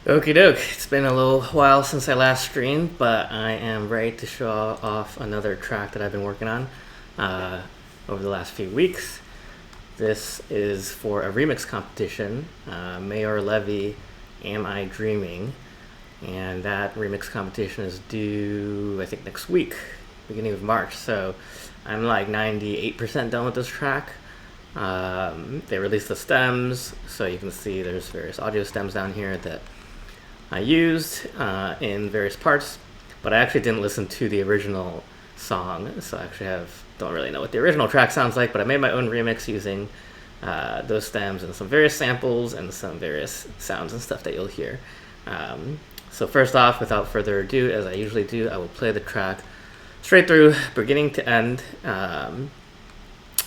Okie doke. It's been a little while since I last streamed, but I am ready to show off another track that I've been working on over the last few weeks. This is for a remix competition, Maor Levi, Am I Dreaming? And that remix competition is due, I think, next week, beginning of March. So I'm like 98% done with this track. They released the stems, so you can see there's various audio stems down here that I used in various parts, but I actually didn't listen to the original song, so I actually don't really know what the original track sounds like, but I made my own remix using those stems and some various samples and some various sounds and stuff that you'll hear. So first off, without further ado, as I usually do, I will play the track straight through, beginning to end, and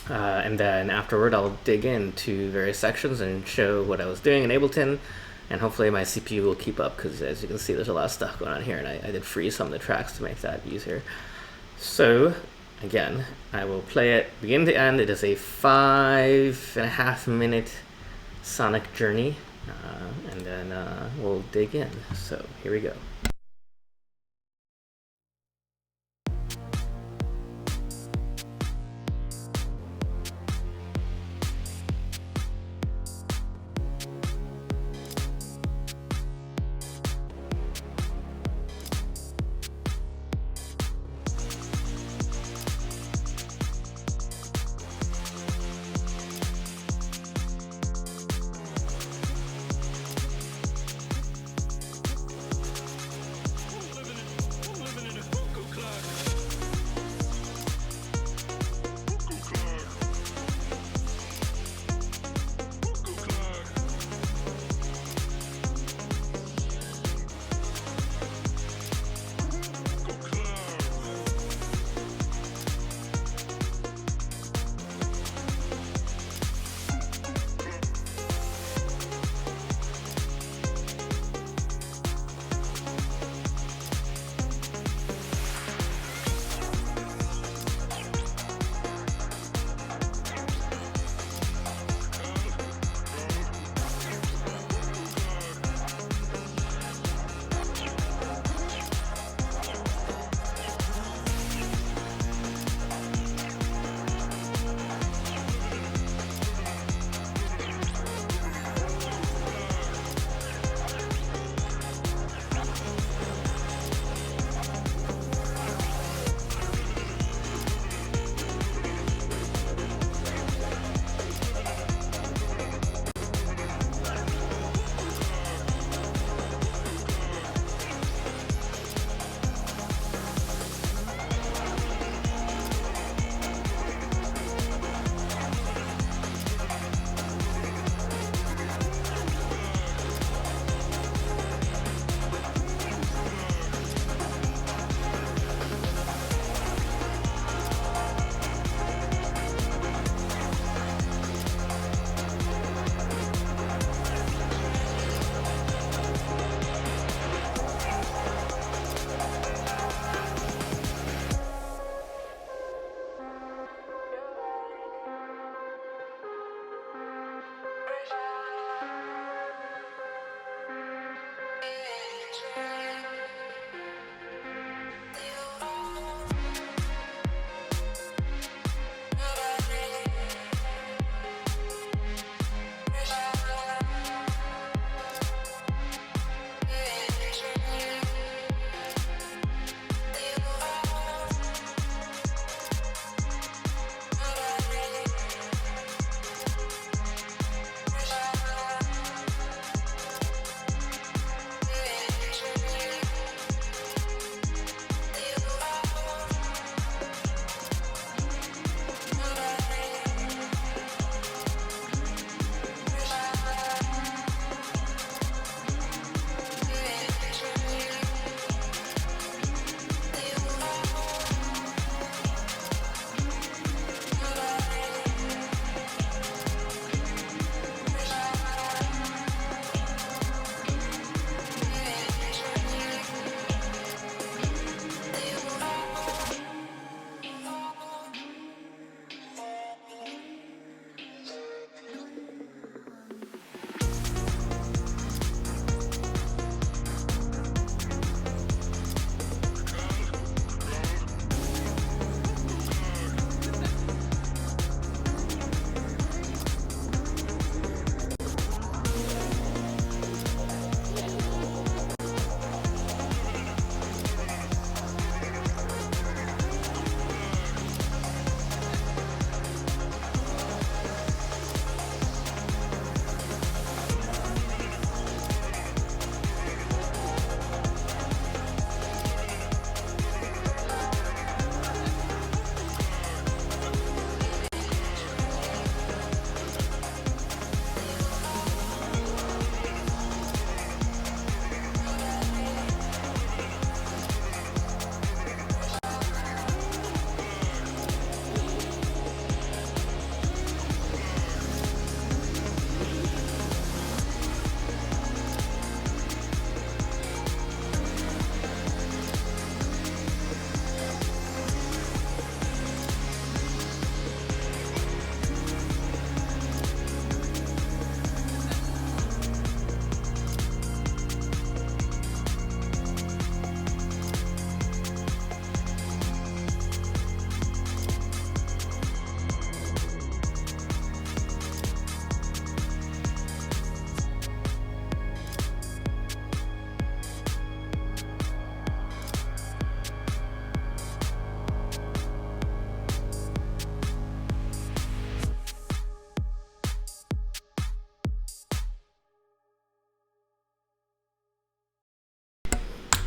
then afterward I'll dig into various sections and show what I was doing in Ableton, and hopefully my CPU will keep up, because as you can see there's a lot of stuff going on here, and I did freeze some of the tracks to make that easier. So again, I will play it beginning to end. It is a 5.5 minute sonic journey, and then we'll dig in. So here we go.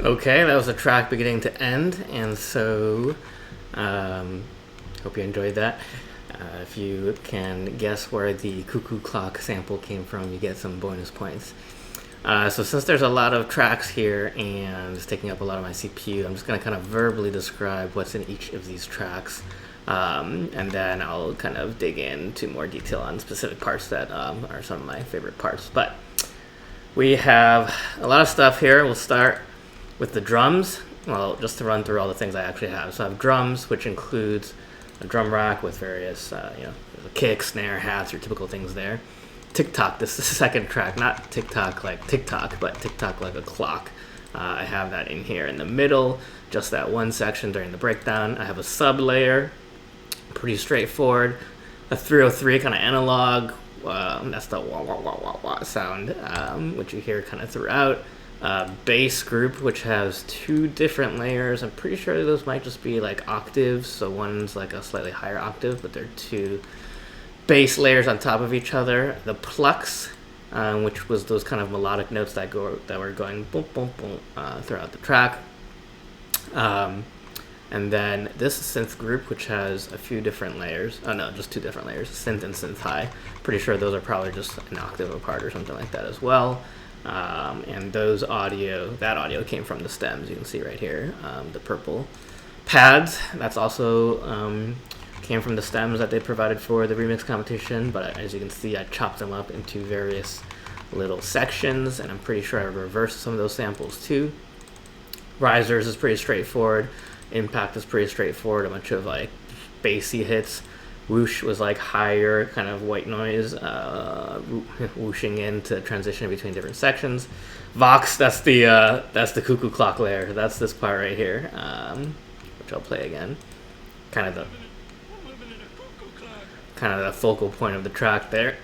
Okay, that was a track beginning to end, and so hope you enjoyed that. If you can guess where the Cuckoo Clock sample came from, you get some bonus points. So since there's a lot of tracks here and it's taking up a lot of my CPU, I'm just going to kind of verbally describe what's in each of these tracks. And then I'll kind of dig into more detail on specific parts that are some of my favorite parts. But we have a lot of stuff here. We'll start with the drums. Well, just to run through all the things I actually have. So I have drums, which includes a drum rack with various, there's a kick, snare, hats, your typical things there. Tick-tock, this is the second track, not tick-tock like tick-tock, but tick-tock like a clock. I have that in here in the middle, just that one section during the breakdown. I have a sub-layer, pretty straightforward. A 303 kind of analog, that's the wah wah wah wah wah sound, which you hear kind of throughout. Bass group, which has two different layers. I'm pretty sure those might just be like octaves, so one's like a slightly higher octave, but they're two bass layers on top of each other. The plucks, which was those kind of melodic notes that were going boom boom boom throughout the track. And then this synth group, which has a few different layers. Oh no, just two different layers, synth and synth high. Pretty sure those are probably just an octave apart or something like that as well. And that audio came from the stems, you can see right here, the purple pads. That's also came from the stems that they provided for the remix competition, but as you can see, I chopped them up into various little sections, and I'm pretty sure I reversed some of those samples too. Risers is pretty straightforward. Impact is pretty straightforward, a bunch of like bassy hits. Whoosh was like higher kind of white noise, whooshing in to transition between different sections. Vox, that's the Cuckoo Clock layer. That's this part right here, which I'll play again. Kind of the focal point of the track there.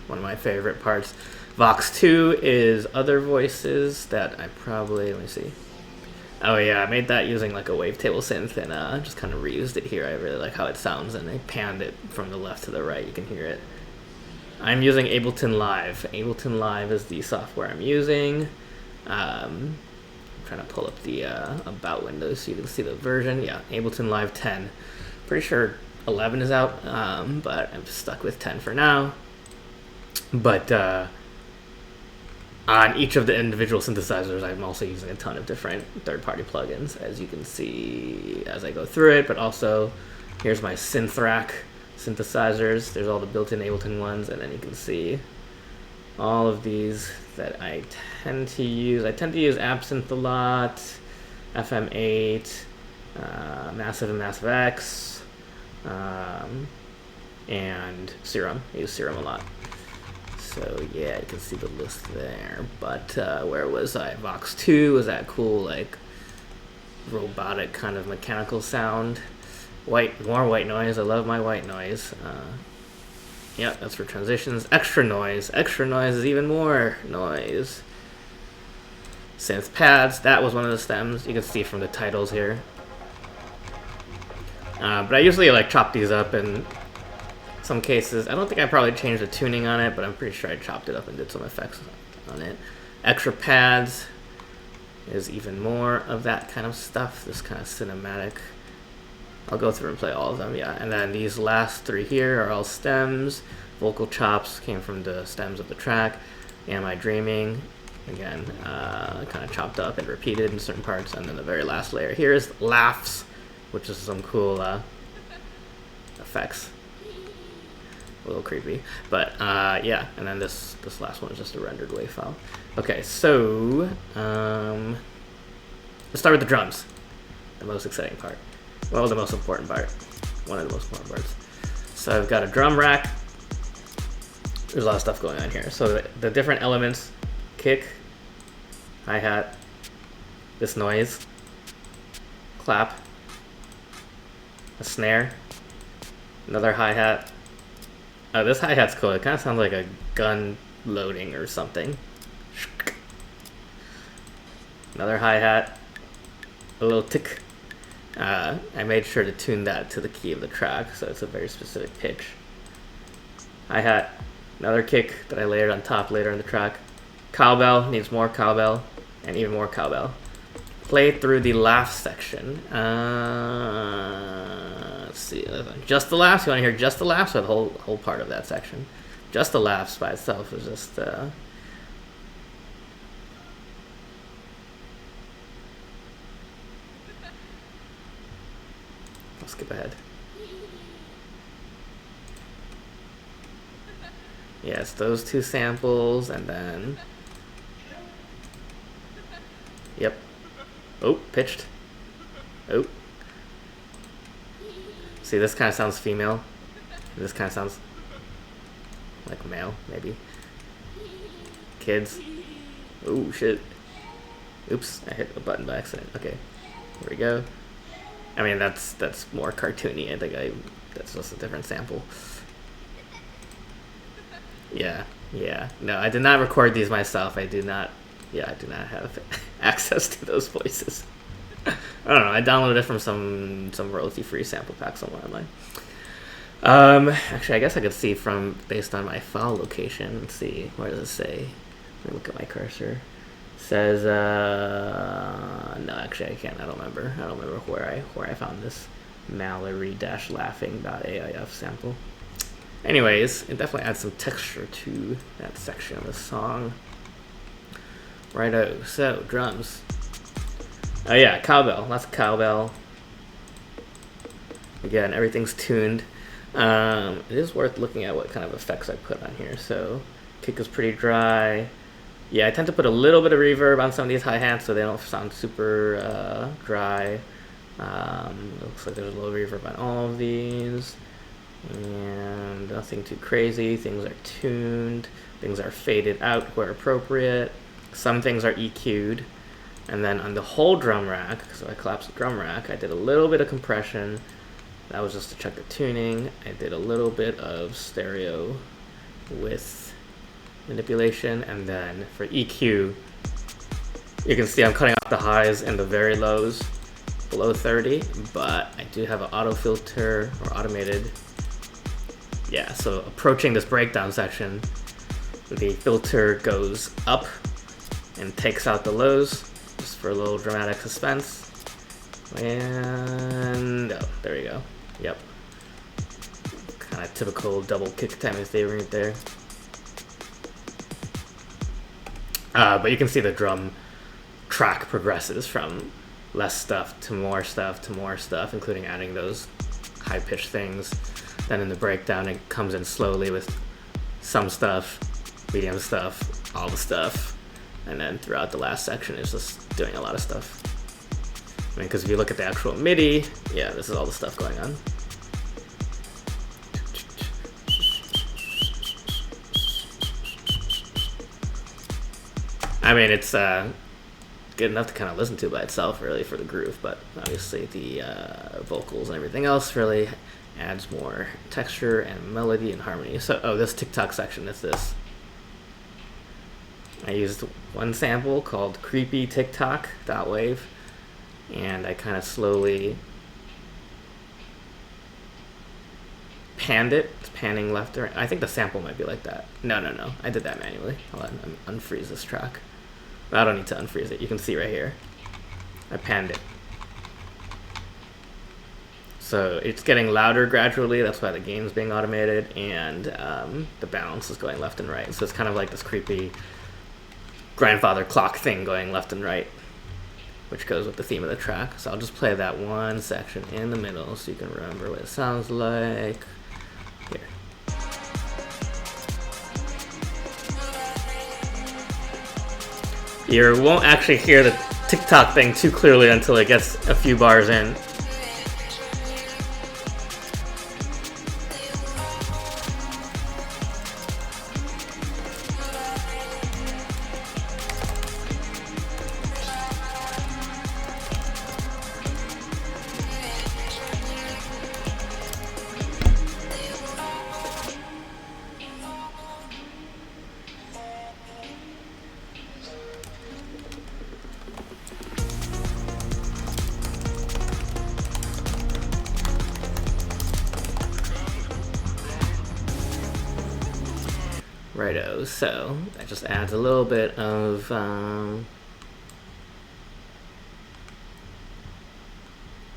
One of my favorite parts. Vox 2 is other voices that I probably, let me see. Oh yeah, I made that using like a wavetable synth and just kind of reused it here. I really like how it sounds, and I panned it from the left to the right. You can hear it. I'm using Ableton Live. Ableton Live is the software I'm using. I'm trying to pull up the about window so you can see the version. Yeah, Ableton Live 10. Pretty sure 11 is out, but I'm stuck with 10 for now. But on each of the individual synthesizers, I'm also using a ton of different third-party plugins, as you can see as I go through it. But also, here's my synth rack synthesizers. There's all the built-in Ableton ones, and then you can see all of these that I tend to use. I tend to use Absynth a lot, FM8, Massive and Massive X, and Serum. I use Serum a lot. So yeah, you can see the list there. But where was I? Vox 2 was that cool, like robotic kind of mechanical sound. More white noise. I love my white noise. Yeah, that's for transitions. Extra noise. Extra noise is even more noise. Synth pads. That was one of the stems. You can see from the titles here. But I usually like chop these up in some cases. I don't think I probably changed the tuning on it, but I'm pretty sure I chopped it up and did some effects on it. Extra pads is even more of that kind of stuff, this kind of cinematic. I'll go through and play all of them, yeah. And then these last three here are all stems. Vocal chops came from the stems of the track. Am I Dreaming? Again, kind of chopped up and repeated in certain parts. And then the very last layer here is laughs, which is some cool effects. A little creepy, but yeah. And then this last one is just a rendered wave file. Okay, so let's start with the drums, the most exciting part. Well, the most important part. One of the most important parts. So I've got a drum rack. There's a lot of stuff going on here. So the different elements: kick, hi-hat, this noise, clap, a snare, another hi-hat. Oh, this hi-hat's cool. It kind of sounds like a gun loading or something. Another hi-hat. A little tick. I made sure to tune that to the key of the track, so it's a very specific pitch. Hi-hat. Another kick that I layered on top later in the track. Cowbell. Needs more cowbell. And even more cowbell. play through the laugh section. Let's see, just the laughs. You want to hear just the laughs, or the whole part of that section? Just the laughs by itself is just. I'll skip ahead. Yeah, it's those two samples, and then. Yep. Oh, pitched. Oh. See, this kind of sounds female. This kind of sounds like male, maybe. Kids. Oh, shit. Oops, I hit a button by accident. Okay, here we go. I mean, that's more cartoony. I think that's just a different sample. Yeah. No, I did not record these myself. I do not have access to those voices. I don't know. I downloaded it from some royalty-free sample pack somewhere online. Actually, I guess I could see based on my file location. Let's see. Where does it say? Let me look at my cursor. It says no, actually I can't. I don't remember where I found this Mallory-laughing.aif sample. Anyways, it definitely adds some texture to that section of the song. Righto, so drums. Oh yeah, cowbell. Lots of cowbell. Again, everything's tuned. It is worth looking at what kind of effects I put on here. So, kick is pretty dry. Yeah, I tend to put a little bit of reverb on some of these hi-hats so they don't sound super dry. Looks like there's a little reverb on all of these. And nothing too crazy. Things are tuned. Things are faded out where appropriate. Some things are EQ'd. And then on the whole drum rack, so I collapsed the drum rack, I did a little bit of compression. That was just to check the tuning. I did a little bit of stereo with manipulation. And then for EQ, you can see I'm cutting off the highs and the very lows below 30. But I do have an auto filter or automated. Yeah, so approaching this breakdown section, the filter goes up and takes out the lows, just for a little dramatic suspense. And oh, there we go. Yep. Kind of typical double kick timing thing right there. But you can see the drum track progresses from less stuff to more stuff to more stuff, including adding those high-pitched things. Then in the breakdown, it comes in slowly with some stuff, medium stuff, all the stuff. And then throughout the last section, it's just doing a lot of stuff. I mean, because if you look at the actual MIDI, yeah, this is all the stuff going on. I mean, it's good enough to kind of listen to by itself, really, for the groove. But obviously, the vocals and everything else really adds more texture and melody and harmony. So, oh, this TikTok section is this. I used one sample called Creepy TikTok .wave, and I kind of slowly panned it. It's panning left or right. I think the sample might be like that. No. I did that manually. Hold on, unfreeze this track. I don't need to unfreeze it. You can see right here. I panned it. So it's getting louder gradually. That's why the gain's being automated, and the balance is going left and right. So it's kind of like this creepy grandfather clock thing going left and right, which goes with the theme of the track. So I'll just play that one section in the middle so you can remember what it sounds like. Here. You won't actually hear the TikTok thing too clearly until it gets a few bars in. Righto, so that just adds a little bit of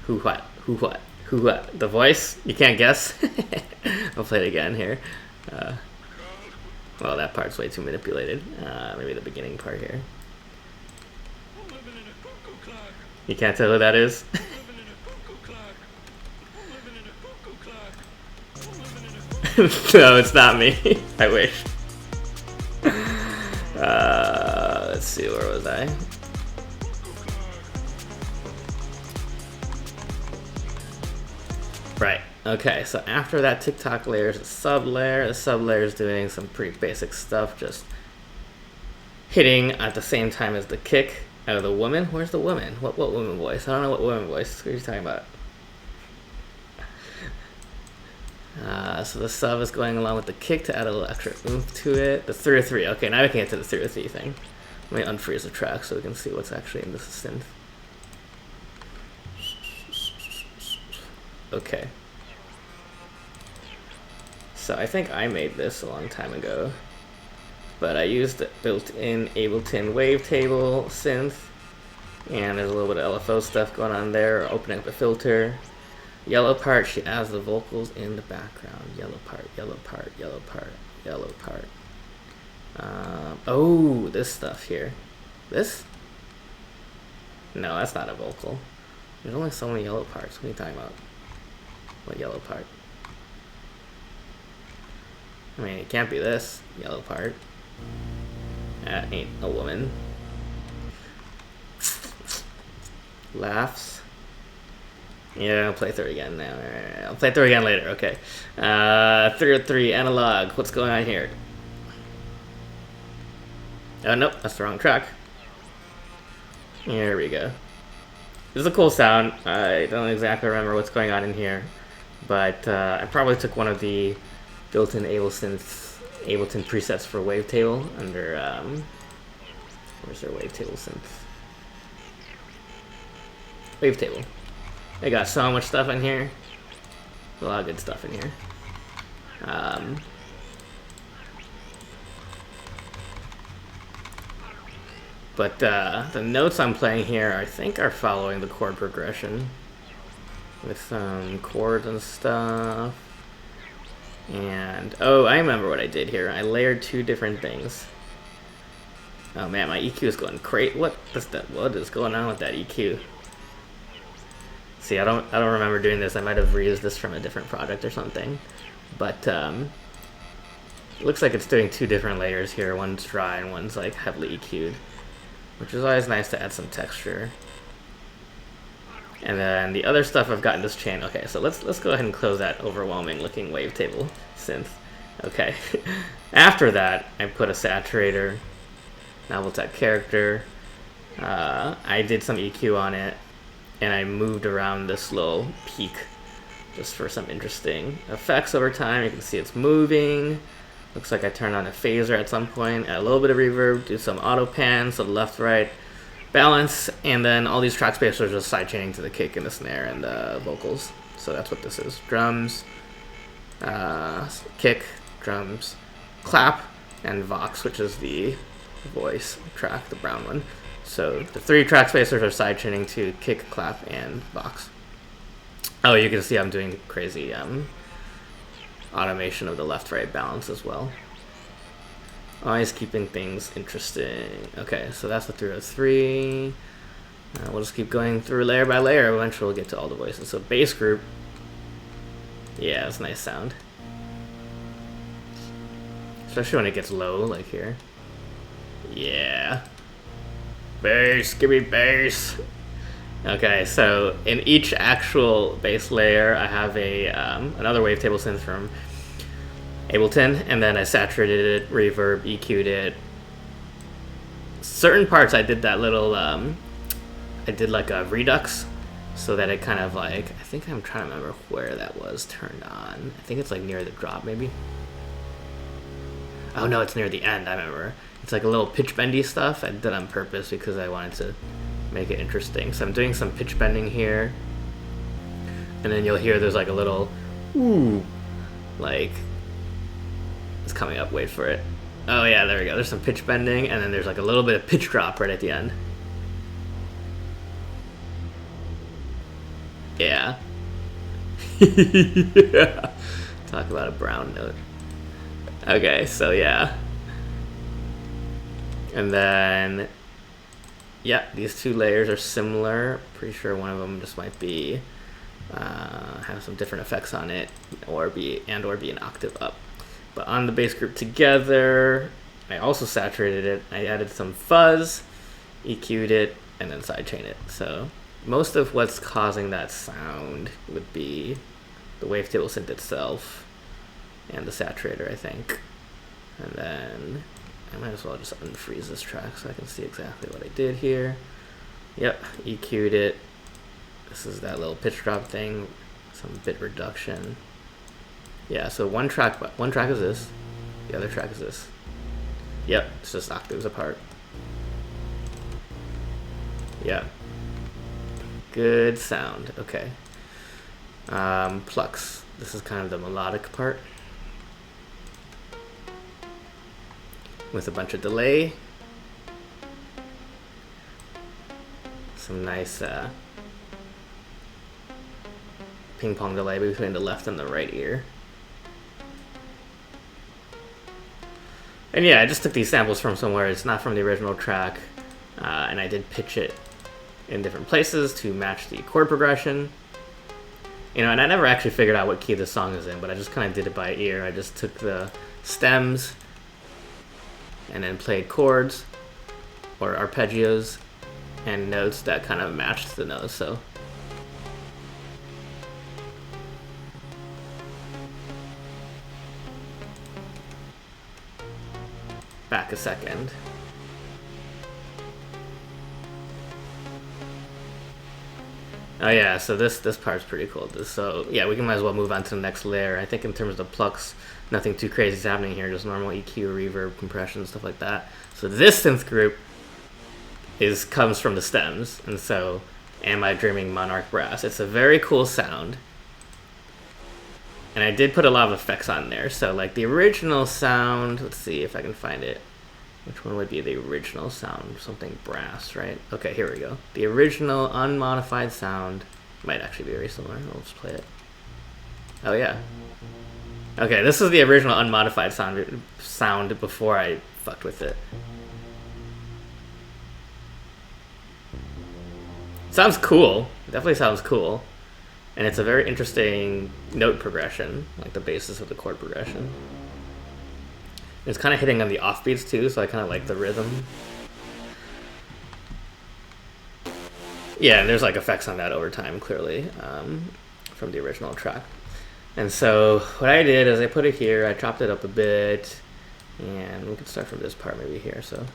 Who what? Who what? Who what? The voice? You can't guess? I'll play it again here. Well, that part's way too manipulated. Maybe the beginning part here. I'm living in a cuckoo clock. You can't tell who that is? I'm living in a cuckoo clock. I'm living in a cuckoo clock. I'm living in a cuckoo No, it's not me. I wish. Let's see, where was I? Right. Okay, so after that TikTok layer is a sub layer. The sub layer is doing some pretty basic stuff, just hitting at the same time as the kick. Oh, the woman? Where's the woman? What woman voice? I don't know what woman voice. What are you talking about? So the sub is going along with the kick to add a little extra oomph to it. The 303. Okay, now we can get to the 303 thing. Let me unfreeze the track so we can see what's actually in this synth. Okay. So I think I made this a long time ago, but I used the built-in Ableton wavetable synth, and there's a little bit of LFO stuff going on there, opening up a filter. Yellow part, she adds the vocals in the background. Yellow part, yellow part, yellow part, yellow part. Oh, this stuff here. This? No, that's not a vocal. There's only so many yellow parts. What are you talking about? What yellow part? I mean, it can't be this yellow part. That ain't a woman. Laughs. Yeah, I'll play through again now. I'll play through again later. Okay. 303 analog. What's going on here? Oh, nope. That's the wrong track. Here we go. This is a cool sound. I don't exactly remember what's going on in here, but I probably took one of the built-in Ableton presets for wavetable under where's their wavetable synth? Wavetable. They got so much stuff in here. A lot of good stuff in here. But the notes I'm playing here, I think, are following the chord progression with some chords and stuff. And oh, I remember what I did here. I layered two different things. Oh man, my EQ is going crazy. What is going on with that EQ? See, I don't remember doing this. I might have reused this from a different project or something. But it looks like it's doing two different layers here. One's dry and one's like heavily EQ'd, which is always nice to add some texture. And then the other stuff I've got in this chain. Okay, so let's go ahead and close that overwhelming looking wavetable synth. Okay. After that, I put a saturator, novel tech character. I did some EQ on it, and I moved around this little peak just for some interesting effects over time. You can see it's moving. Looks like I turned on a phaser at some point, add a little bit of reverb, do some auto pan, so left, right, balance, and then all these track spacers are just sidechaining to the kick and the snare and the vocals. So that's what this is. Drums, kick, drums, clap, and vox, which is the voice track, the brown one. So the three track spacers are sidechaining to kick, clap, and vox. Oh, you can see I'm doing crazy automation of the left-right balance as well. Always keeping things interesting. Okay, so that's the 303. We'll just keep going through layer by layer. Eventually we'll get to all the voices. So bass group. Yeah, it's a nice sound. Especially when it gets low, like here. Yeah. Bass, give me bass. Okay, so in each actual bass layer, I have a another wavetable synth from Ableton, and then I saturated it, reverb, EQ'd it. Certain parts I did that little, I did like a redux, so that it kind of like, I think I'm trying to remember where that was turned on. I think it's like near the drop, maybe. Oh no, it's near the end, I remember. It's like a little pitch bendy stuff. I did that on purpose because I wanted to make it interesting. So I'm doing some pitch bending here, and then you'll hear there's like a little ooh, like it's coming up. Wait for it. Oh yeah, there we go. There's some pitch bending, and then there's like a little bit of pitch drop right at the end. Yeah. Yeah. Talk about a brown note. Okay, so yeah. And then, yeah, these two layers are similar. Pretty sure one of them just might be have some different effects on it, or be an octave up. But on the bass group together, I also saturated it. I added some fuzz, EQ'd it, and then sidechained it. So most of what's causing that sound would be the wavetable synth itself and the saturator, I think. And then I might as well just unfreeze this track so I can see exactly what I did here. Yep, EQ'd it. This is that little pitch drop thing, some bit reduction. Yeah, so one track is this, the other track is this. Yep, it's just octaves apart. Yeah. Good sound. Okay. Plucks. This is kind of the melodic part, with a bunch of delay. Some nice ping pong delay between the left and the right ear. And yeah, I just took these samples from somewhere. It's not from the original track. And I did pitch it in different places to match the chord progression. You know, and I never actually figured out what key the song is in, but I just kind of did it by ear. I just took the stems and then played chords or arpeggios and notes that kind of matched the notes. So back a second. Oh yeah, so this part's pretty cool. So yeah, we can might as well move on to the next layer. I think in terms of the plucks, nothing too crazy is happening here. Just normal EQ, reverb, compression, stuff like that. So this synth group comes from the stems, and so Am I Dreaming Monarch Brass. It's a very cool sound. And I did put a lot of effects on there. So like the original sound, let's see if I can find it. Which one would be the original sound? Something brass, right? Okay, here we go. The original unmodified sound might actually be very similar. I'll just play it. Oh yeah. Okay, this is the original unmodified sound before I fucked with it. Sounds cool. It definitely sounds cool. And it's a very interesting note progression, like the basis of the chord progression. It's kind of hitting on the offbeats too, so I kind of like the rhythm. Yeah, and there's like effects on that over time, clearly, from the original track. And so what I did is I put it here, I chopped it up a bit, and we can start from this part maybe here. So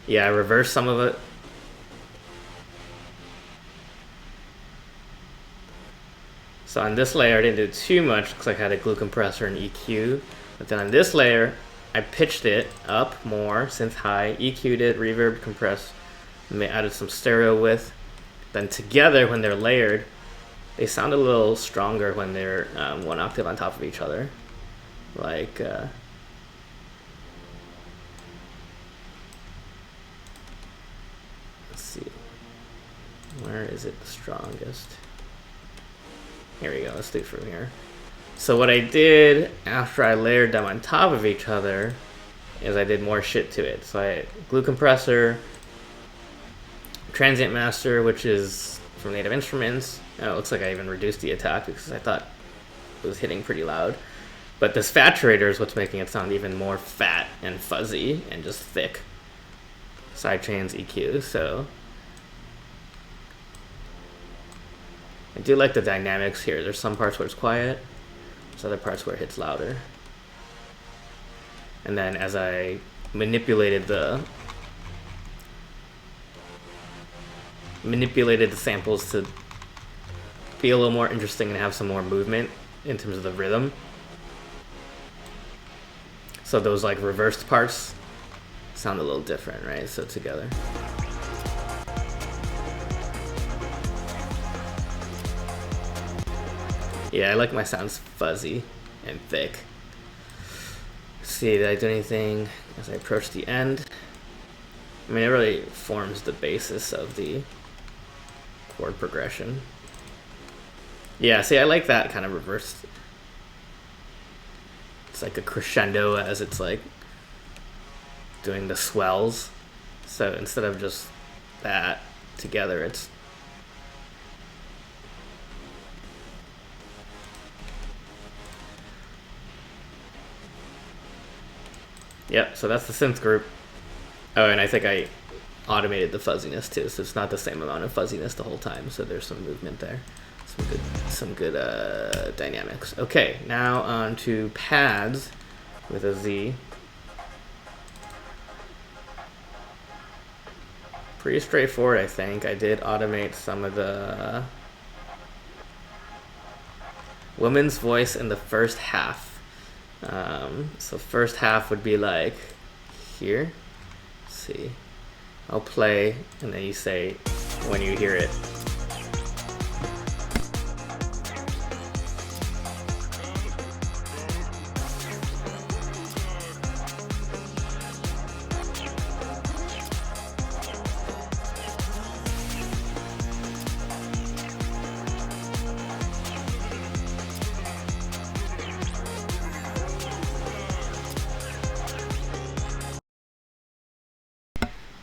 yeah, I reversed some of it. So on this layer I didn't do too much because I had a glue compressor and EQ. But then on this layer, I pitched it up more, synth high, EQ'd it, reverb, compressed, and added some stereo width. Then together, when they're layered, they sound a little stronger when they're one octave on top of each other. Like, let's see, where is it the strongest? Here we go, let's do it from here. So what I did after I layered them on top of each other is I did more shit to it. So I glue compressor, transient master, which is from Native Instruments. And it looks like I even reduced the attack because I thought it was hitting pretty loud. But this saturator is what's making it sound even more fat and fuzzy and just thick. Sidechains, EQ, so I do like the dynamics here. There's some parts where it's quiet. There's other parts where it hits louder. And then as I manipulated the samples to be a little more interesting and have some more movement in terms of the rhythm. So those like reversed parts sound a little different, right? So together. Yeah, I like my sounds fuzzy and thick. Let's see, did I do anything as I approach the end? I mean, it really forms the basis of the chord progression. Yeah, see, I like that kind of reverse. It's like a crescendo as it's like doing the swells. So instead of just that together, it's yep, so that's the synth group. Oh, and I think I automated the fuzziness too, so it's not the same amount of fuzziness the whole time, so there's some movement there. Some good dynamics. Okay, now on to pads with a Z. Pretty straightforward, I think. I did automate some of the woman's voice in the first half. So first half would be like here. Let's see. I'll play, and then you say when you hear it.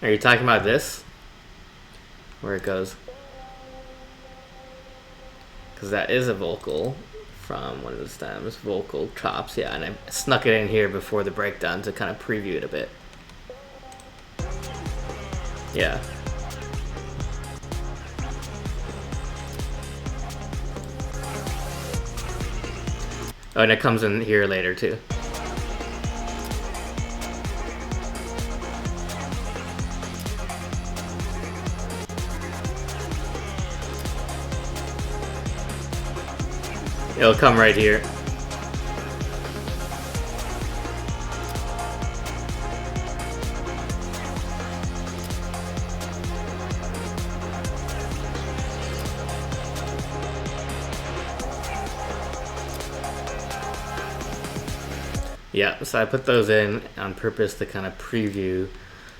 Are you talking about this? Where it goes? Because that is a vocal from one of the stems, vocal chops, yeah, and I snuck it in here before the breakdown to kind of preview it a bit. Yeah. Oh, and it comes in here later too. It'll come right here. Yeah, so I put those in on purpose to kind of preview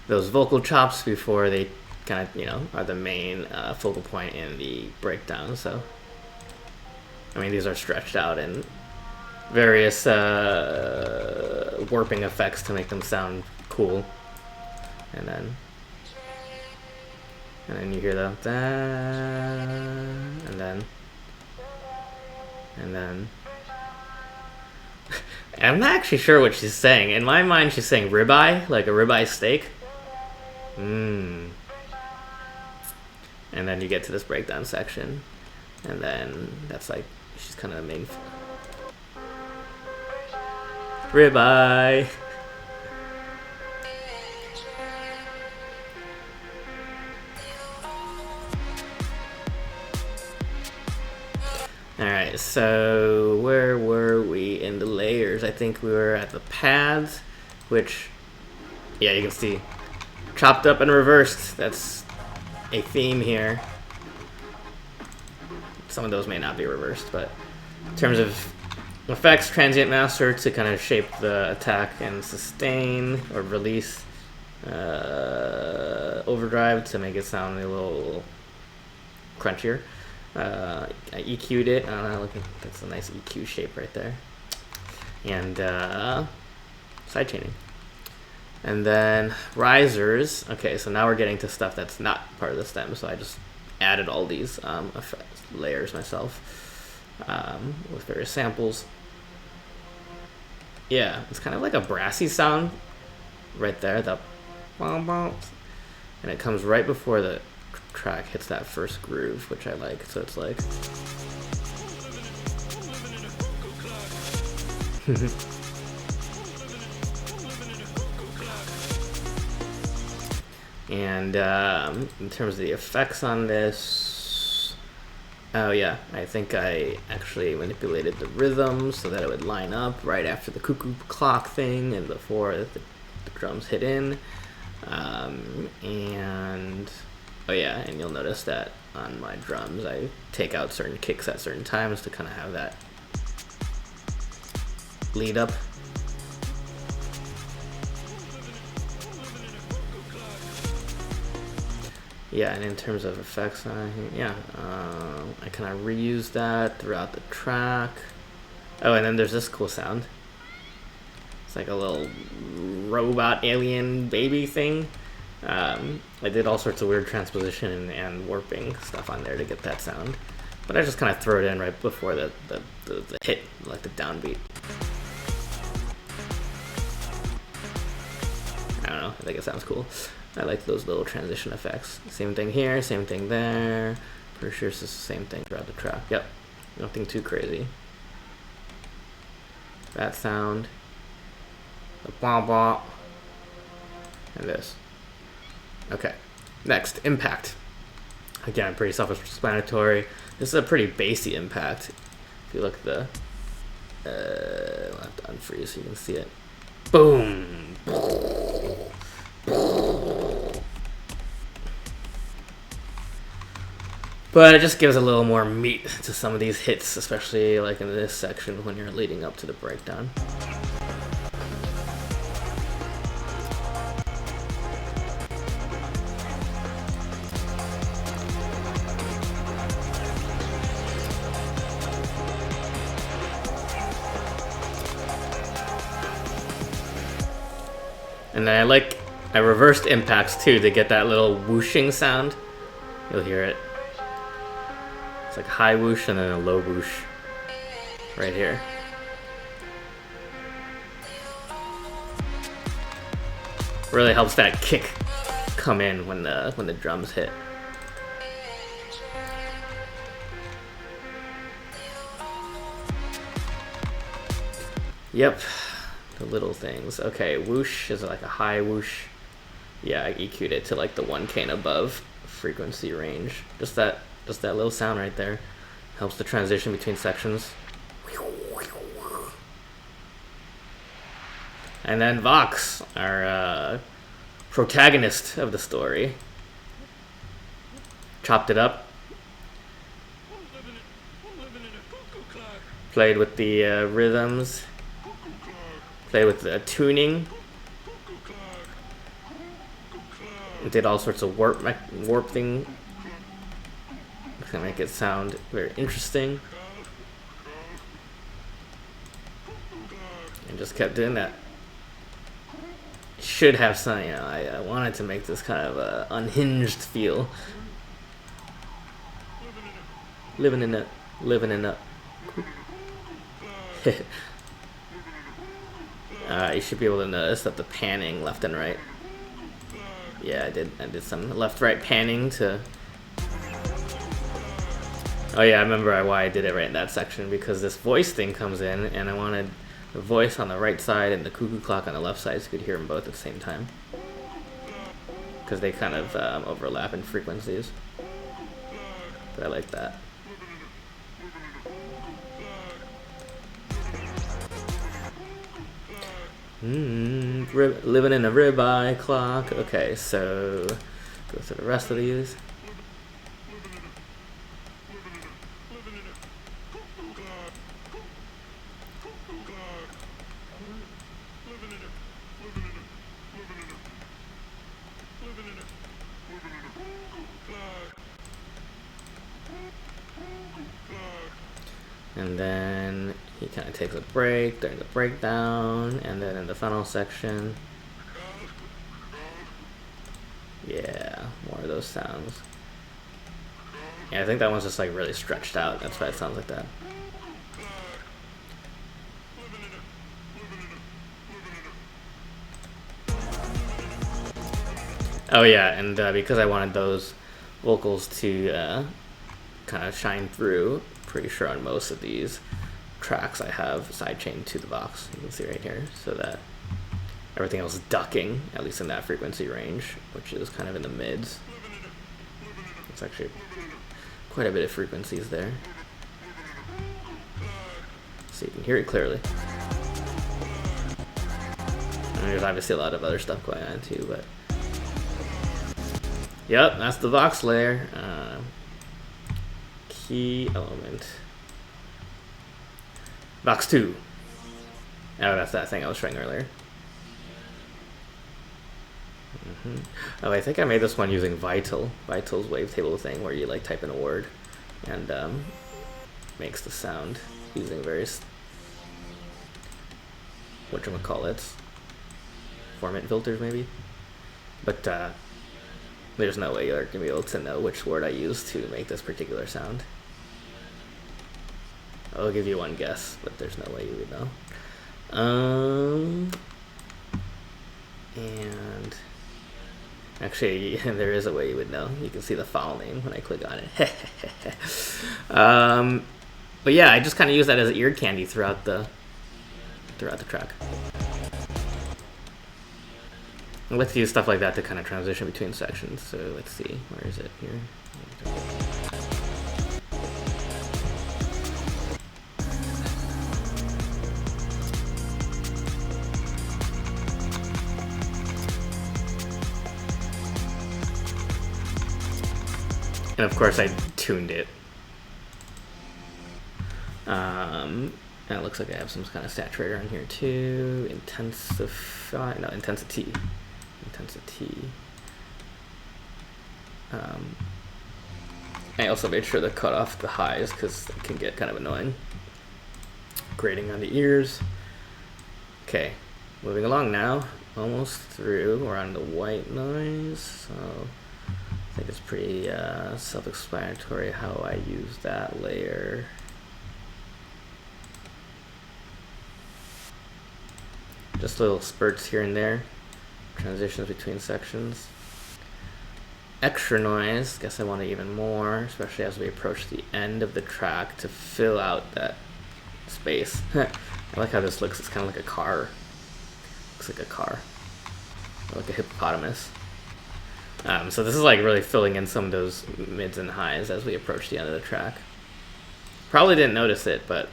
those vocal chops before they kind of, you know, are the main focal point in the breakdown. So, I mean, these are stretched out in various warping effects to make them sound cool. And then you hear the da, and then I'm not actually sure what she's saying. In my mind, she's saying ribeye, like a ribeye steak. And then you get to this breakdown section, and then that's like she's kind of the main ribeye. Alright, so where were we in the layers? I think we were at the pads, which, yeah, you can see chopped up and reversed. That's a theme here. Some of those may not be reversed, but in terms of effects, transient master to kind of shape the attack and sustain or release, overdrive to make it sound a little crunchier. I EQ'd it. Look, that's a nice EQ shape right there. And side chaining. And then risers. Okay, so now we're getting to stuff that's not part of the stem. So I just added all these layers myself with various samples. Yeah, it's kind of like a brassy sound right there. The and it comes right before the track hits that first groove, which I like. So it's like and in terms of the effects on this, oh yeah, I think I actually manipulated the rhythm so that it would line up right after the cuckoo clock thing and before the drums hit in. And oh yeah, and you'll notice that on my drums I take out certain kicks at certain times to kind of have that lead up. Yeah, and in terms of effects, yeah, I kind of reused that throughout the track. Oh, and then there's this cool sound. It's like a little robot alien baby thing. I did all sorts of weird transposition and warping stuff on there to get that sound. But I just kind of throw it in right before the hit, like the downbeat. I don't know, I think it sounds cool. I like those little transition effects. Same thing here, same thing there. Pretty sure it's the same thing throughout the track. Yep, nothing too crazy. That sound. The bah-bah. And this. Okay, next, impact. Again, pretty self-explanatory. This is a pretty bassy impact. If you look at the... I'll have to unfreeze so you can see it. Boom! But it just gives a little more meat to some of these hits, especially like in this section when you're leading up to the breakdown. And then I reversed impacts too to get that little whooshing sound. You'll hear it. It's like high whoosh and then a low whoosh right here. Really helps that kick come in when the drums hit. Yep, the little things. Okay, whoosh is like a high whoosh. Yeah, I EQ'd it to like the 1K and above frequency range. Just that little sound right there helps the transition between sections. And then Vox, our protagonist of the story, chopped it up, I'm living in a cuckoo clock. played with the rhythms, played with the tuning, Cuckoo clock. Cuckoo clock. did all sorts of warp thing to make it sound very interesting, and just kept doing that. Should have some, I wanted to make this kind of unhinged feel. Living in a. You should be able to notice that the panning left and right. Yeah, I did some left-right panning to. Oh yeah, I remember why I did it right in that section, because this voice thing comes in, and I wanted the voice on the right side and the cuckoo clock on the left side so you could hear them both at the same time. Because they kind of overlap in frequencies. But I like that. Living in a ribeye clock. Okay, so go through the rest of these. And then he kind of takes a break during the breakdown, and then in the final section, yeah, more of those sounds. Yeah, I think that one's just like really stretched out. That's why it sounds like that. Oh yeah, and because I wanted those vocals to kind of shine through, pretty sure on most of these tracks I have sidechained to the Vox. You can see right here, so that everything else is ducking, at least in that frequency range, which is kind of in the mids. It's actually quite a bit of frequencies there, so you can hear it clearly. And there's obviously a lot of other stuff going on too, but yep, that's the Vox layer. Key element. Vox 2. Oh, that's that thing I was showing earlier. Oh, I think I made this one using Vital's wavetable thing, where you like type in a word and makes the sound using various whatchamacallits, format filters maybe. But there's no way you're gonna be able to know which word I used to make this particular sound. I'll give you one guess, but there's no way you would know. And actually, there is a way you would know. You can see the file name when I click on it. But yeah, I just kind of use that as ear candy throughout the track. I like to use stuff like that to kind of transition between sections. So let's see, where is it here? And of course I tuned it. And it looks like I have some kind of saturator on here too. Intensity. I also made sure to cut off the highs because it can get kind of annoying. Grating on the ears. Okay, moving along now. Almost through. We're on the white noise. So I think it's pretty self-explanatory how I use that layer. Just little spurts here and there, transitions between sections. Extra noise, guess I want it even more, especially as we approach the end of the track to fill out that space. I like how this looks, it's kind of like a car. Looks like a car, or like a hippopotamus. So this is like really filling in some of those mids and highs as we approach the end of the track. Probably didn't notice it, but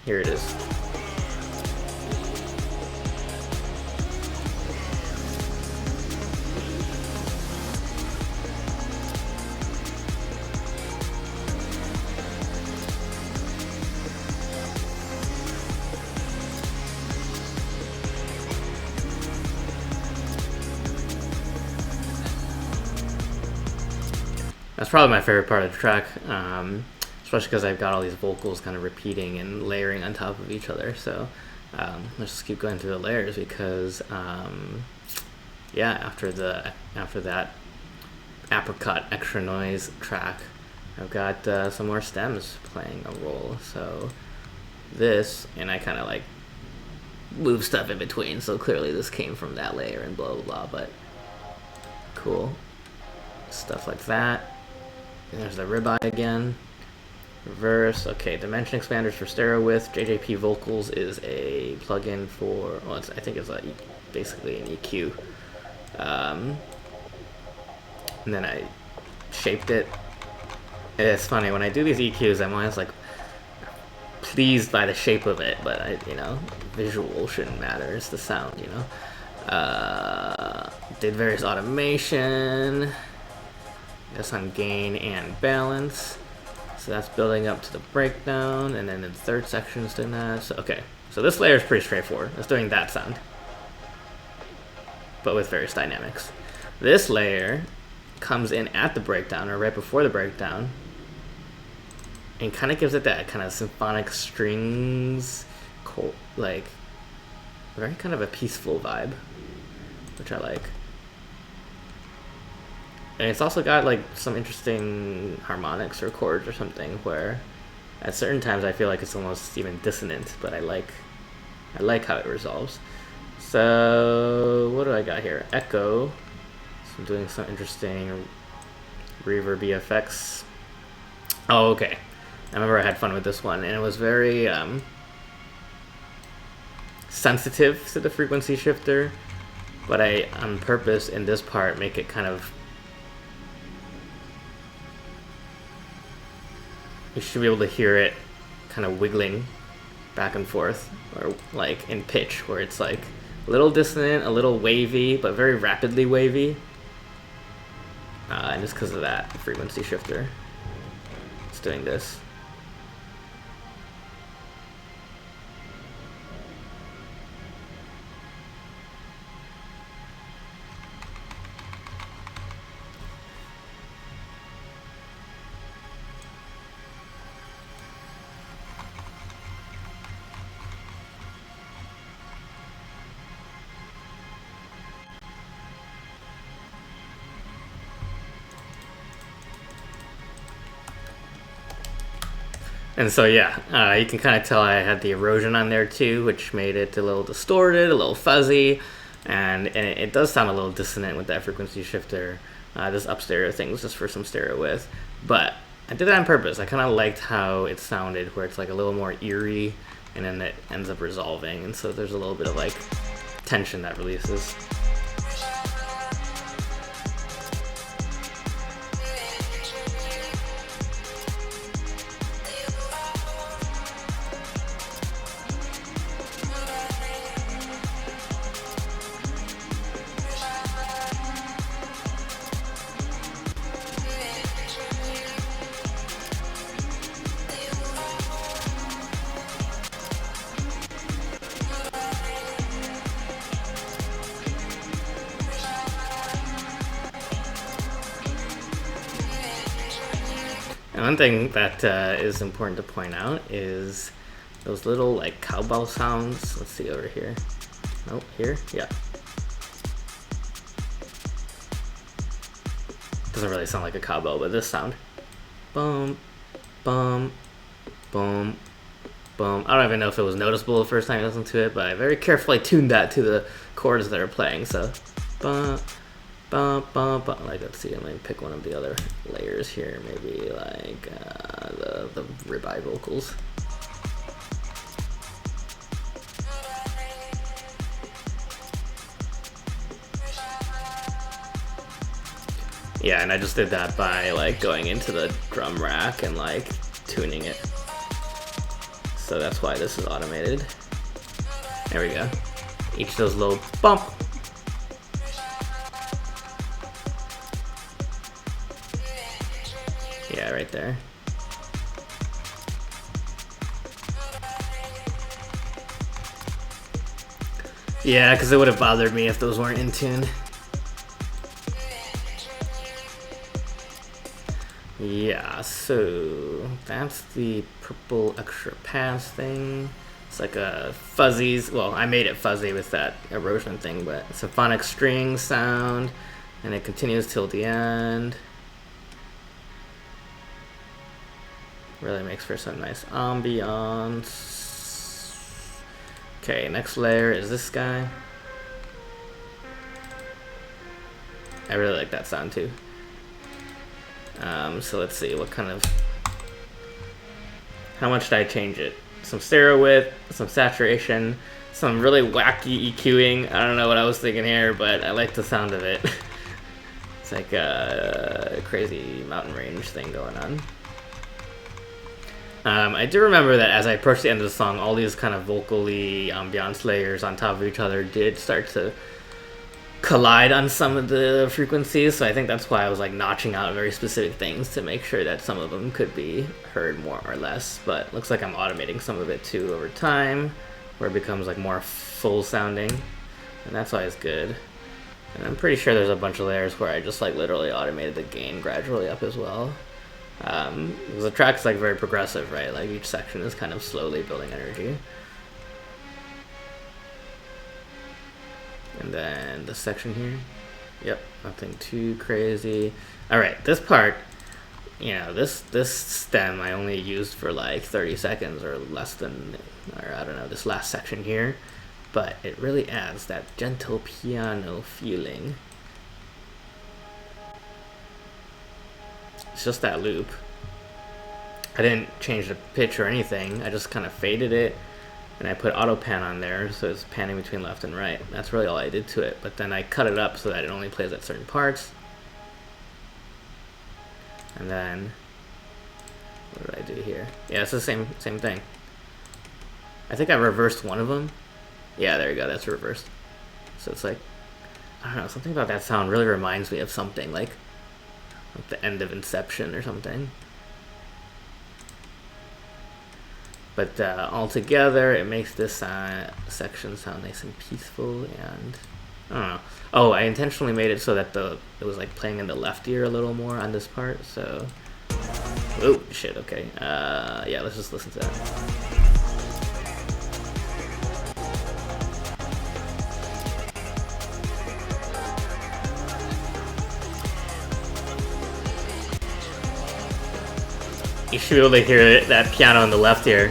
here it is. That's probably my favorite part of the track, especially because I've got all these vocals kind of repeating and layering on top of each other. So let's just keep going through the layers because, yeah, after that apricot extra noise track, I've got some more stems playing a role. So this, and I kind of like move stuff in between. So clearly this came from that layer and blah blah blah. But cool stuff like that. There's the ribeye again. Reverse. Okay, dimension expanders for stereo width. JJP Vocals is a plugin for, well, I think it's basically an EQ. And then I shaped it. It's funny, when I do these EQs, I'm always like pleased by the shape of it, but visual shouldn't matter. It's the sound, Did various automation. That's on gain and balance. So that's building up to the breakdown, and then the third section is doing that. So, okay, so this layer is pretty straightforward. It's doing that sound, but with various dynamics. This layer comes in at the breakdown, or right before the breakdown, and kind of gives it that kind of symphonic strings, like very kind of a peaceful vibe, which I like. And it's also got like some interesting harmonics or chords or something where at certain times I feel like it's almost even dissonant, but I like how it resolves. So what do I got here? Echo. So I'm doing some interesting reverb effects. Oh, okay. I remember I had fun with this one, and it was very sensitive to the frequency shifter, but I, on purpose in this part, make it kind of, you should be able to hear it kind of wiggling back and forth, or like in pitch, where it's like a little dissonant, a little wavy, but very rapidly wavy. And just because of that frequency shifter, it's doing this. And so yeah, you can kind of tell I had the erosion on there too, which made it a little distorted, a little fuzzy, and it does sound a little dissonant with that frequency shifter. This up stereo thing was just for some stereo width, but I did that on purpose. I kind of liked how it sounded, where it's like a little more eerie, and then it ends up resolving, and so there's a little bit of like tension that releases. And one thing that is important to point out is those little like cowbell sounds. Let's see over here. Oh, here? Yeah. Doesn't really sound like a cowbell, but this sound. Boom, boom, boom, boom. I don't even know if it was noticeable the first time I listened to it, but I very carefully tuned that to the chords that are playing. So, bum, bum, bum, bum. Like, let's see, let me pick one of the other layers here. Maybe like the ribeye vocals. Yeah, and I just did that by like going into the drum rack and like tuning it. So that's why this is automated. There we go. Each of those little bump. Yeah, right there. Yeah, because it would have bothered me if those weren't in tune. Yeah, so that's the purple extra pass thing. It's like a fuzzies. Well, I made it fuzzy with that erosion thing, but symphonic string sound, and it continues till the end. Really makes for some nice ambiance. Okay, next layer is this guy. I really like that sound too. So let's see what kind of, how much did I change it? Some stereo width, some saturation, some really wacky EQing. I don't know what I was thinking here, but I like the sound of it. It's like a crazy mountain range thing going on. I do remember that as I approached the end of the song, all these kind of vocally ambiance layers on top of each other did start to collide on some of the frequencies, so I think that's why I was like notching out very specific things to make sure that some of them could be heard more or less. But looks like I'm automating some of it too over time, where it becomes like more full sounding, and that's why it's good. And I'm pretty sure there's a bunch of layers where I just like literally automated the gain gradually up as well. The track's like very progressive, right? Like each section is kind of slowly building energy. And then the section here, yep, nothing too crazy. All right, this part, you know, this stem I only used for like 30 seconds or less than, or I don't know, this last section here, but it really adds that gentle piano feeling. It's just that loop. I didn't change the pitch or anything. I just kind of faded it. And I put auto pan on there, so it's panning between left and right. That's really all I did to it. But then I cut it up so that it only plays at certain parts. And then, what did I do here? Yeah, it's the same thing. I think I reversed one of them. Yeah, there you go. That's reversed. So it's like, I don't know. Something about that sound really reminds me of something like the end of Inception or something. But altogether, it makes this section sound nice and peaceful, and I don't know. Oh, I intentionally made it so that it was like playing in the left ear a little more on this part. So, oh shit. Okay. Yeah, let's just listen to that. You should be able to hear that piano on the left here.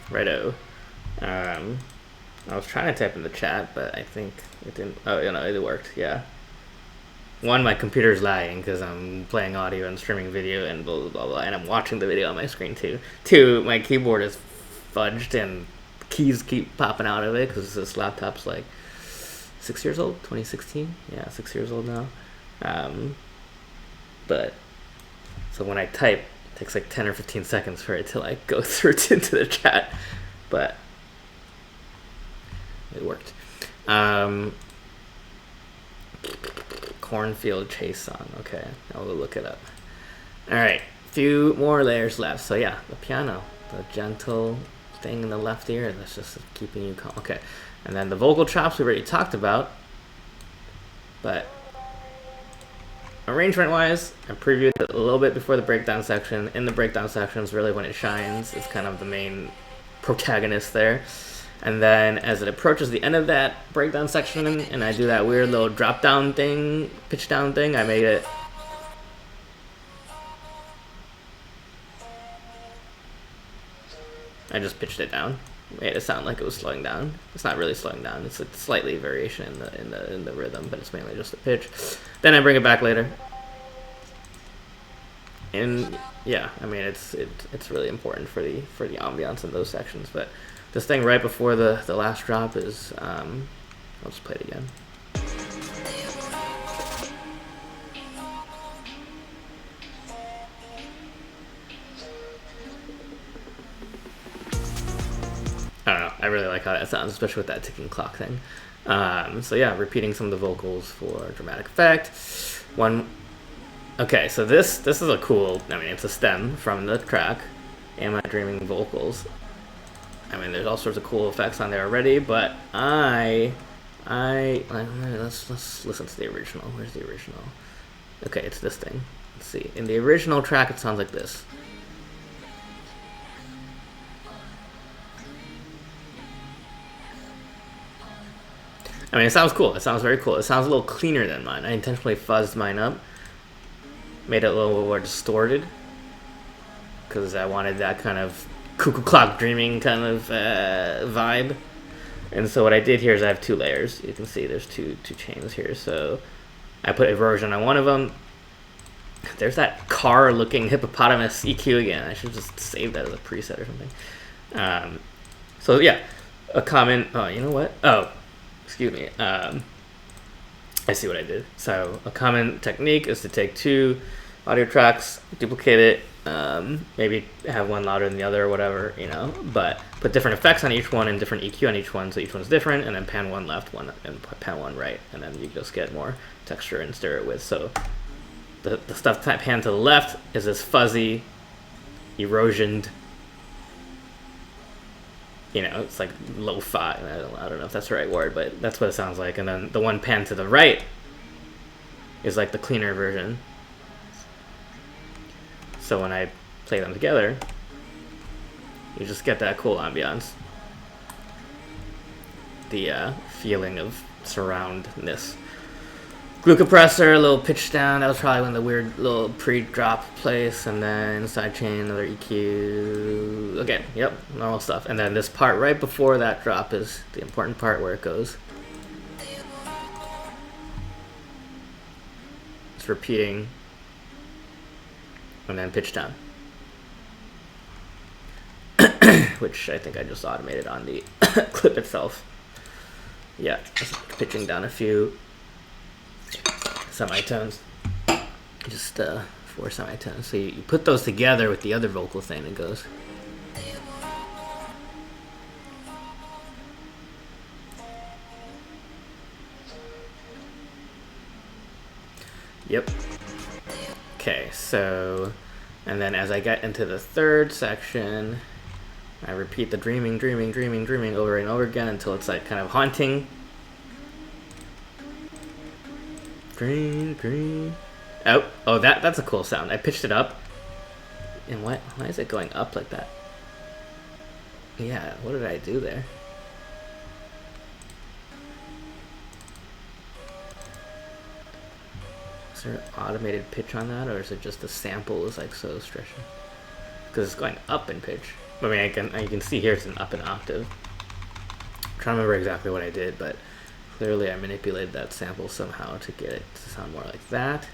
Righto. I was trying to type in the chat, but I think it didn't. Oh, you know, it worked. Yeah. One, my computer's lagging because I'm playing audio and streaming video and blah, blah, blah, blah, and I'm watching the video on my screen too. Two, my keyboard is fudged and keys keep popping out of it because this laptop's like 6 years old, 2016. Yeah, 6 years old now. But, so when I type, it takes like 10 or 15 seconds for it to like go through into the chat, but it worked. Cornfield Chase song. Okay, I'll look it up. All right, few more layers left. So yeah, the piano, the gentle thing in the left ear, that's just keeping you calm. Okay, and then the vocal chops we already talked about, but arrangement wise, I previewed it a little bit before the breakdown section. In the breakdown section is really when it shines. It's kind of the main protagonist there. And then as it approaches the end of that breakdown section and I do that weird little drop down thing, pitch down thing, I made it. I just pitched it down. Made it sound like it was slowing down. It's not really slowing down. It's a slightly variation in the rhythm, but it's mainly just the pitch. Then I bring it back later. And yeah, I mean it's really important for the ambiance in those sections, but this thing right before the last drop is, I'll just play it again. I don't know, I really like how that sounds, especially with that ticking clock thing. So yeah, repeating some of the vocals for dramatic effect. Okay, so this is a cool, I mean, it's a stem from the track, Am I Dreaming vocals. I mean, there's all sorts of cool effects on there already, but let's listen to the original. Where's the original? Okay, it's this thing. Let's see. In the original track, it sounds like this. I mean, it sounds cool. It sounds very cool. It sounds a little cleaner than mine. I intentionally fuzzed mine up, made it a little more distorted, because I wanted that kind of Cuckoo Clock dreaming kind of vibe. And so what I did here is I have two layers. You can see there's two chains here. So I put inversion on one of them. There's that car looking hippopotamus EQ again. I should just save that as a preset or something. So yeah, a common, oh, you know what? Oh, excuse me. I see what I did. So a common technique is to take two audio tracks, duplicate it, maybe have one louder than the other or whatever, you know, but put different effects on each one and different EQ on each one, so each one's different, and then pan one left, one and pan one right, and then you just get more texture and stir it with. So the stuff pan to the left is this fuzzy, erosioned, you know, it's like lo-fi. I don't know if that's the right word, but that's what it sounds like. And then the one pan to the right is like the cleaner version. So when I play them together, you just get that cool ambiance. The feeling of surroundness. Glue compressor, a little pitch down. That was probably when the weird little pre-drop place, and then sidechain, another EQ. Okay, yep, normal stuff. And then this part right before that drop is the important part where it goes. It's repeating, and then pitch down. Which I think I just automated on the clip itself. Yeah, just pitching down a few semitones, just 4 semitones. So you put those together with the other vocal thing, it goes. Yep. Okay, so, and then as I get into the third section, I repeat the dreaming over and over again until it's like kind of haunting. Dream. Oh, that's a cool sound. I pitched it up. And why is it going up like that? Yeah, what did I do there? Is there automated pitch on that, or is it just the sample is like so stretchy? Because it's going up in pitch. I mean, you can see here it's an up an octave. I'm trying to remember exactly what I did, but clearly I manipulated that sample somehow to get it to sound more like that.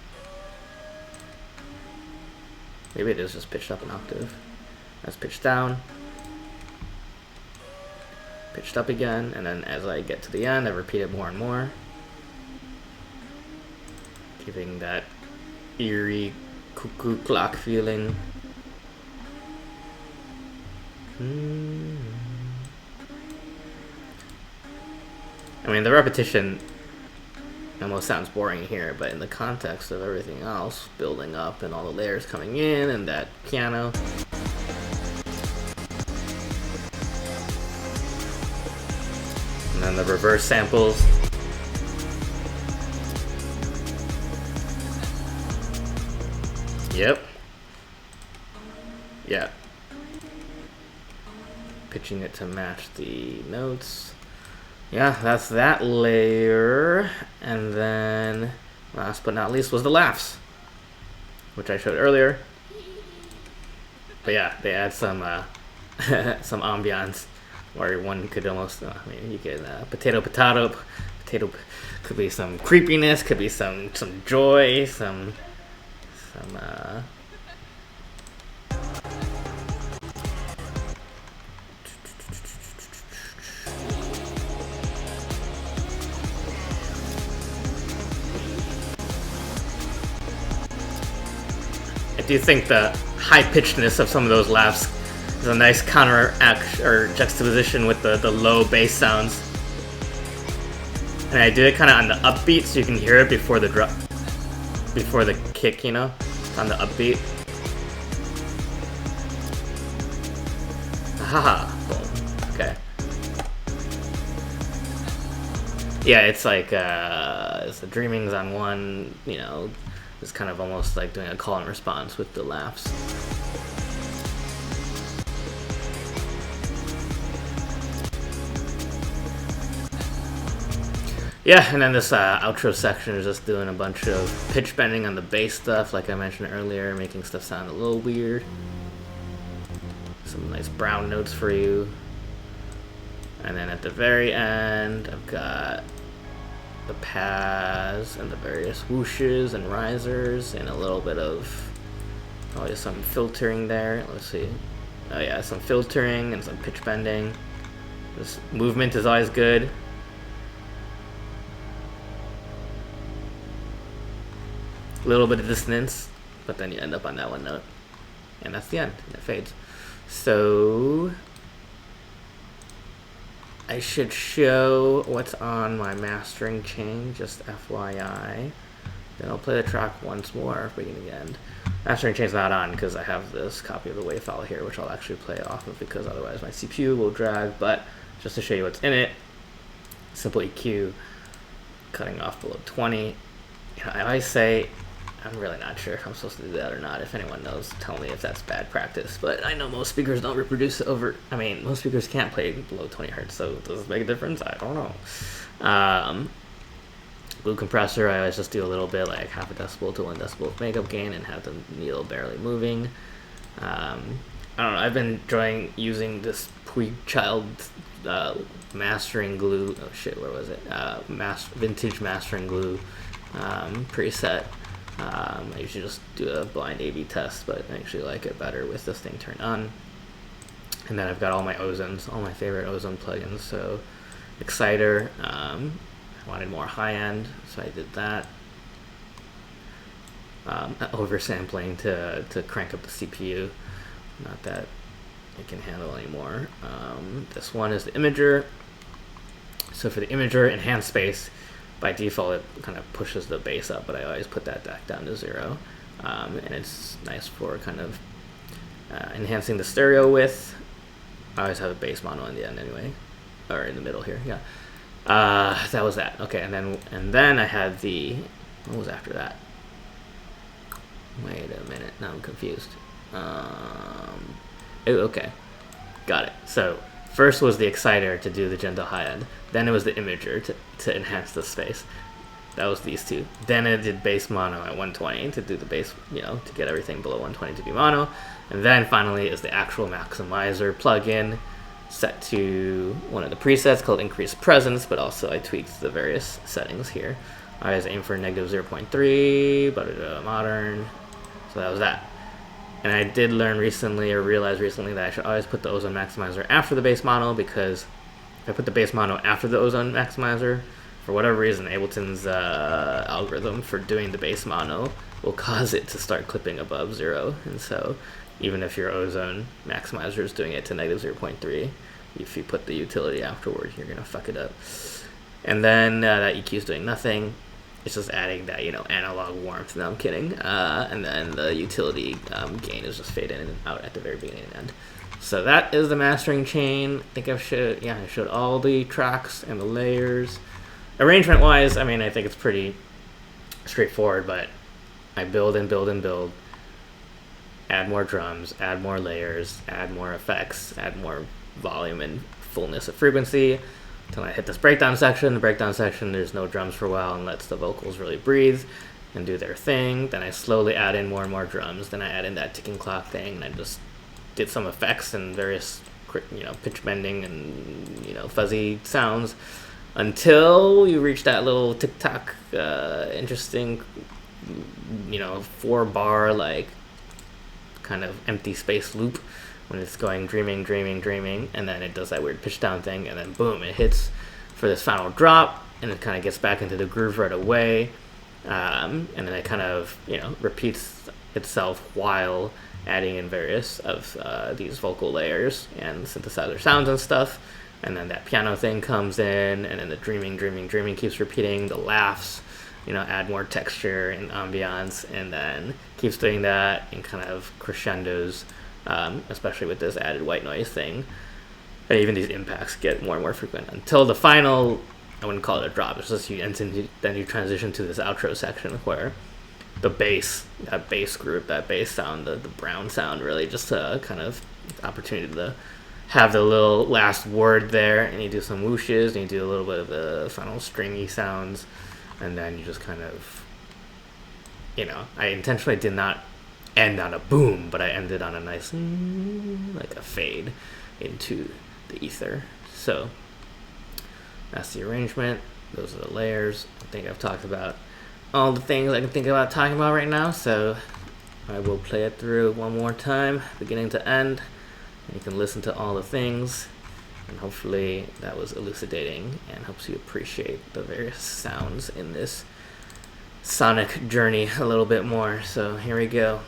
Maybe it is just pitched up an octave. That's pitched down. Pitched up again, and then as I get to the end, I repeat it more and more. Giving that eerie cuckoo clock feeling. I mean, the repetition almost sounds boring here, but in the context of everything else building up and all the layers coming in and that piano. And then the reverse samples. Yep. Yeah. Pitching it to match the notes. Yeah, that's that layer. And then, last but not least, was the laughs, which I showed earlier. But yeah, they add some some ambiance, where one could almost, I mean, you could potato could be some creepiness, could be some joy, some I do think the high-pitchedness of some of those laughs is a nice counteract or juxtaposition with the low bass sounds. And I do it kind of on the upbeat so you can hear it before the drop, before the kick, you know, on the upbeat. Haha, boom. Okay. Yeah, it's like it's the dreamings on one, you know, it's kind of almost like doing a call and response with the laughs. Yeah, and then this outro section is just doing a bunch of pitch bending on the bass stuff, like I mentioned earlier, making stuff sound a little weird. Some nice brown notes for you. And then at the very end, I've got the pads and the various whooshes and risers and a little bit of probably some filtering there. Let's see. Oh yeah, some filtering and some pitch bending. This movement is always good. A little bit of dissonance, but then you end up on that one note. And that's the end. And it fades. So I should show what's on my mastering chain, just FYI. Then I'll play the track once more, beginning to end. Mastering chain's not on because I have this copy of the WAV file here, which I'll actually play off of because otherwise my CPU will drag. But just to show you what's in it, simple EQ, cutting off below 20. You know, I always say, I'm really not sure if I'm supposed to do that or not. If anyone knows, tell me if that's bad practice. But I know most speakers don't reproduce over, I mean, most speakers can't play below 20 hertz, so does it make a difference? I don't know. Blue compressor, I always just do a little bit, like half a decibel to 1 decibel of makeup gain and have the needle barely moving. I don't know, I've been enjoying using this Puig Child mastering glue, oh shit, where was it? Vintage mastering glue preset. I usually just do a blind A/B test, but I actually like it better with this thing turned on. And then I've got all my Ozones, all my favorite Ozone plugins. So Exciter, I wanted more high end, so I did that. Oversampling to crank up the CPU, not that it can handle anymore. This one is the Imager. So for the Imager, enhanced space, by default it kind of pushes the bass up, but I always put that back down to 0. and it's nice for kind of enhancing the stereo width. I always have a bass mono in the end anyway, or in the middle here. Yeah, that was that. Okay, and then I had the, what was after that? Wait a minute, now I'm confused. Okay, got it. So first was the exciter to do the gentle high end. Then it was the imager to enhance the space. That was these two. Then I did bass mono at 120 to do the bass, to get everything below 120 to be mono. And then finally is the actual maximizer plugin set to one of the presets called increase presence, but also I tweaked the various settings here. I always aim for negative 0.3, but modern. So that was that. And I did learn recently, or realized recently, that I should always put the ozone maximizer after the bass mono, because if I put the bass mono after the ozone maximizer, for whatever reason, Ableton's algorithm for doing the bass mono will cause it to start clipping above 0. And so even if your ozone maximizer is doing it to negative 0.3, if you put the utility afterward, you're going to fuck it up. And then that EQ is doing nothing. It's just adding that, analog warmth. No, I'm kidding. And then the utility gain is just fade in and out at the very beginning and end. So that is the mastering chain. I think I showed all the tracks and the layers. Arrangement-wise, I think it's pretty straightforward, but I build and build and build. Add more drums, add more layers, add more effects, add more volume and fullness of frequency. Until I hit this breakdown section. The breakdown section, there's no drums for a while and lets the vocals really breathe and do their thing. Then I slowly add in more and more drums. Then I add in that ticking clock thing, and I just did some effects and various, pitch bending and, fuzzy sounds until you reach that little tick-tock, interesting, 4-bar, like, kind of empty space loop when it's going dreaming, and then it does that weird pitch down thing, and then boom, it hits for this final drop, and it kind of gets back into the groove right away, and then it kind of, repeats itself while adding in various of these vocal layers and synthesizer sounds and stuff, and then that piano thing comes in, and then the dreaming keeps repeating, the laughs, add more texture and ambiance, and then keeps doing that and kind of crescendos, especially with this added white noise thing. And even these impacts get more and more frequent until the final, I wouldn't call it a drop, it's just then you transition to this outro section where the bass, that bass group, that bass sound, the brown sound, really just a kind of opportunity to have the little last word there, and you do some whooshes, and you do a little bit of the final stringy sounds, and then you just kind of, I intentionally did not end on a boom, but I ended on a nice, like a fade into the ether. So that's the arrangement. Those are the layers. I think I've talked about all the things I can think about talking about right now, so I will play it through one more time, beginning to end. You can listen to all the things, and hopefully that was elucidating and helps you appreciate the various sounds in this sonic journey a little bit more. So here we go.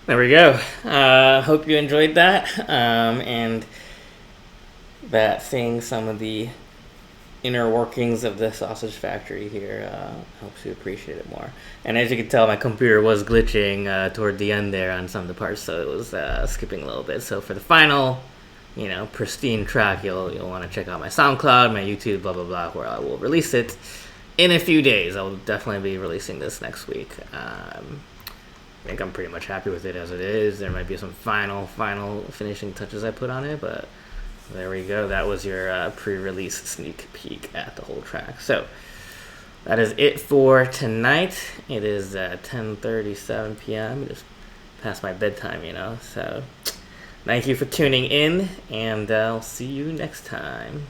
There we go. Hope you enjoyed that. And that seeing some of the inner workings of the sausage factory here helps you appreciate it more. And as you can tell, my computer was glitching toward the end there on some of the parts, so it was skipping a little bit. So for the final, pristine track, you'll want to check out my SoundCloud, my YouTube, blah blah blah, where I will release it in a few days. I will definitely be releasing this next week. I think I'm pretty much happy with it as it is. There might be some final finishing touches I put on it, but there we go. That was your pre-release sneak peek at the whole track. So that is it for tonight. It is 10:37 p.m. Just past my bedtime, So thank you for tuning in, and I'll see you next time.